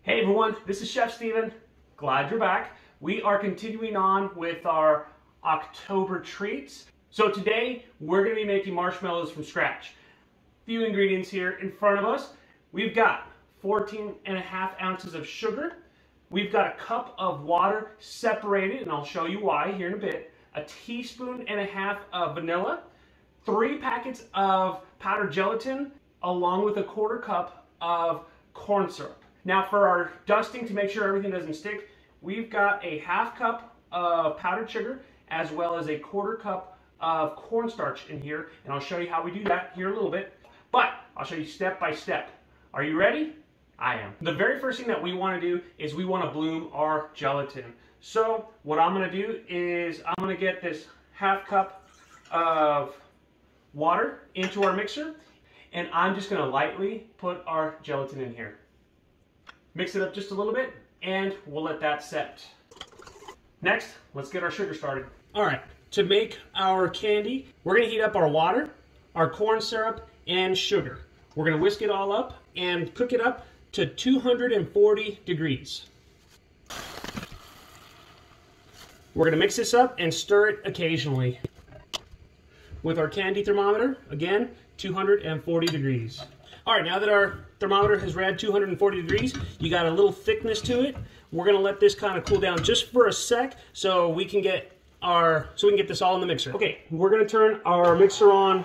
Hey everyone, this is Chef Steven. Glad you're back. We are continuing on with our October treats. So today we're going to be making marshmallows from scratch. Few ingredients here in front of us. We've got 14.5 ounces of sugar. We've got a cup of water separated, and I'll show you why here in a bit. A teaspoon and a half of vanilla, 3 packets of powdered gelatin, along with a 1/4 cup of corn syrup. Now for our dusting, to make sure everything doesn't stick, we've got a 1/2 cup of powdered sugar as well as a 1/4 cup of cornstarch in here, and I'll show you how we do that here in a little bit, but I'll show you step by step. Are you ready? I am. The very first thing that we want to do is we want to bloom our gelatin. So what I'm going to do is I'm going to get this 1/2 cup of water into our mixer, and I'm just going to lightly put our gelatin in here. Mix it up just a little bit, and we'll let that set. Next, let's get our sugar started. All right, to make our candy, we're gonna heat up our water, our corn syrup, and sugar. We're gonna whisk it all up and cook it up to 240 degrees. We're gonna mix this up and stir it occasionally. With our candy thermometer, again, 240 degrees. All right, now that our thermometer has read 240 degrees, you got a little thickness to it. We're gonna let this kind of cool down just for a sec so we can get this all in the mixer. Okay, we're gonna turn our mixer on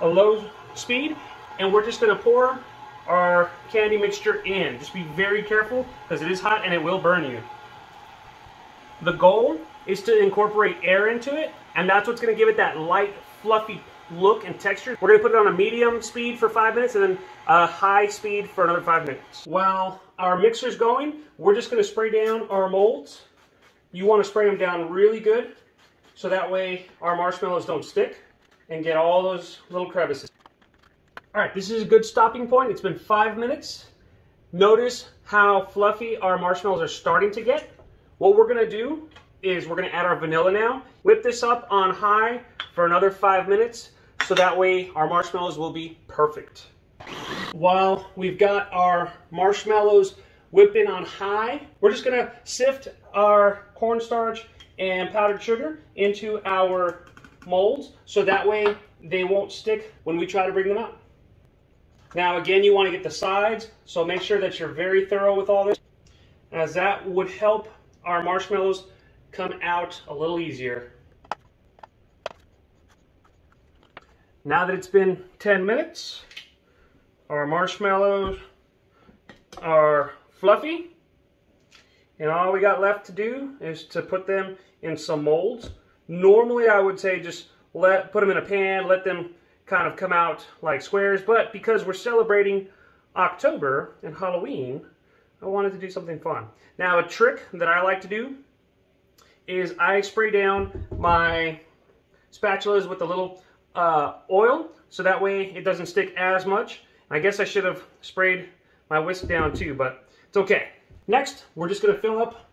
a low speed, and we're just gonna pour our candy mixture in. Just be very careful because it is hot and it will burn you. The goal is to incorporate air into it, and that's what's gonna give it that light, fluffy look and texture. We're going to put it on a medium speed for 5 minutes and then a high speed for another 5 minutes. While our mixer's going, we're just going to spray down our molds. You want to spray them down really good so that way our marshmallows don't stick and get all those little crevices. Alright, this is a good stopping point. It's been 5 minutes. Notice how fluffy our marshmallows are starting to get. What we're going to do is we're going to add our vanilla now. Whip this up on high for another 5 minutes. So that way our marshmallows will be perfect. While we've got our marshmallows whipping on high, we're just gonna sift our cornstarch and powdered sugar into our molds so that way they won't stick when we try to bring them out. Now again, you want to get the sides, so make sure that you're very thorough with all this, as that would help our marshmallows come out a little easier. Now that it's been 10 minutes, our marshmallows are fluffy, and all we got left to do is to put them in some molds. Normally I would say just put them in a pan, let them kind of come out like squares, but because we're celebrating October and Halloween, I wanted to do something fun. Now a trick that I like to do is I spray down my spatulas with a little oil, so that way it doesn't stick as much. I guess I should have sprayed my whisk down too, but it's okay. Next, we're just going to fill up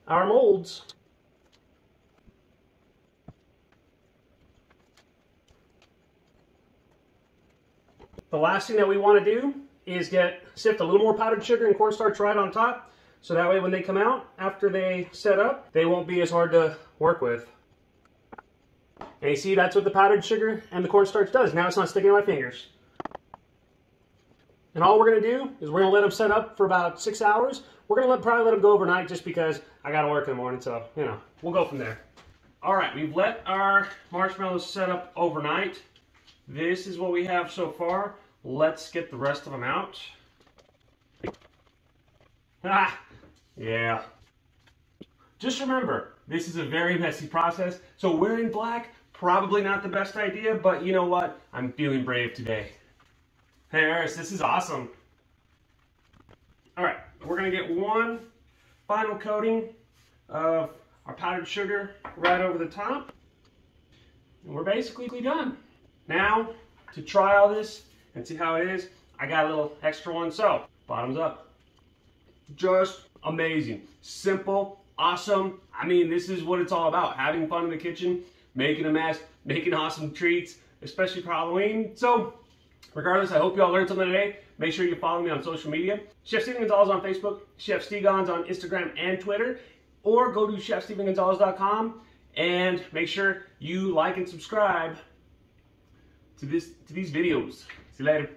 our molds. The last thing that we want to do is sift a little more powdered sugar and cornstarch right on top, so that way when they come out, after they set up, they won't be as hard to work with. And you see, that's what the powdered sugar and the cornstarch does. Now it's not sticking to my fingers. And all we're going to do is we're going to let them set up for about 6 hours. We're going to probably let them go overnight just because I got to work in the morning, so, you know, we'll go from there. All right, we've let our marshmallows set up overnight. This is what we have so far. Let's get the rest of them out. Ah, yeah. Just remember, this is a very messy process, so wearing black, probably not the best idea, but you know what? I'm feeling brave today. Hey, Eris, this is awesome. All right, we're gonna get one final coating of our powdered sugar right over the top. And we're basically done. Now, to try all this and see how it is, I got a little extra one, so bottoms up. Just amazing. Simple, awesome. I mean, this is what it's all about. Having fun in the kitchen, making a mess, making awesome treats, especially for Halloween. So Regardless, I hope you all learned something today. Make sure you follow me on social media. Chef Steven Gonzalez on Facebook, Chef Stegons on Instagram and Twitter, or go to chefstevengonzalez.com and make sure you like and subscribe to these videos. See you later.